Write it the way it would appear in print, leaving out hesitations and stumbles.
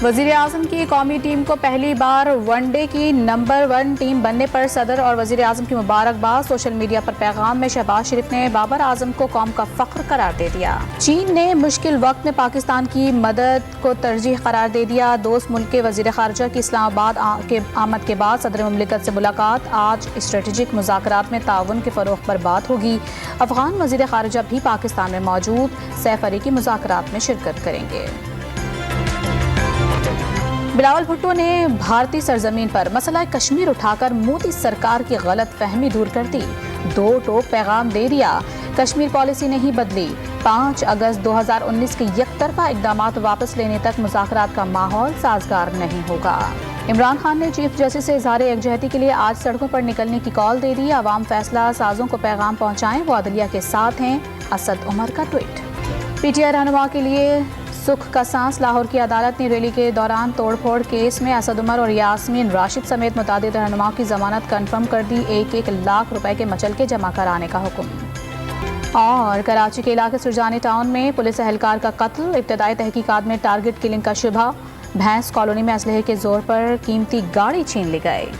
وزیر اعظم کی قومی ٹیم کو پہلی بار ون ڈے کی نمبر 1 ٹیم بننے پر صدر اور وزیر اعظم کی مبارکباد۔ سوشل میڈیا پر پیغام میں شہباز شریف نے بابر اعظم کو قوم کا فخر قرار دے دیا۔ چین نے مشکل وقت میں پاکستان کی مدد کو ترجیح قرار دے دیا۔ دوست ملک کے وزیر خارجہ کی اسلام آباد کے آمد کے بعد صدر مملکت سے ملاقات۔ آج اسٹریٹجک مذاکرات میں تعاون کے فروغ پر بات ہوگی۔ افغان وزیر خارجہ بھی پاکستان میں موجود، سیف عریقی مذاکرات میں شرکت کریں گے۔ بلاول بھٹو نے بھارتی سرزمین پر مسئلہ کشمیر اٹھا کر مودی سرکار کی غلط فہمی دور کر دی۔ دو ٹوک پیغام دے دیا، کشمیر پالیسی نہیں بدلی۔ 5 اگست 2019 کے یک طرفہ اقدامات واپس لینے تک مذاکرات کا ماحول سازگار نہیں ہوگا۔ عمران خان نے چیف جسٹس سے اظہار یکجہتی کے لیے آج سڑکوں پر نکلنے کی کال دے دی۔ عوام فیصلہ سازوں کو پیغام پہنچائیں، وہ عدلیہ کے ساتھ ہیں۔ اسد عمر کا ٹویٹ۔ پی ٹی آئی رہنما کے لیے سکھ کا سانس۔ لاہور کی عدالت نے ریلی کے دوران توڑ پھوڑ کیس میں اسد عمر اور یاسمین راشد سمیت متعدد رہنماؤں کی ضمانت کنفرم کر دی۔ 1 لاکھ روپے کے مچلکے جمع کرانے کا حکم۔ اور کراچی کے علاقے سرجانی ٹاؤن میں پولیس اہلکار کا قتل۔ ابتدائی تحقیقات میں ٹارگٹ کلنگ کا شبہ۔ بھینس کالونی میں اسلحے کے زور پر قیمتی گاڑی چھین لی گئی۔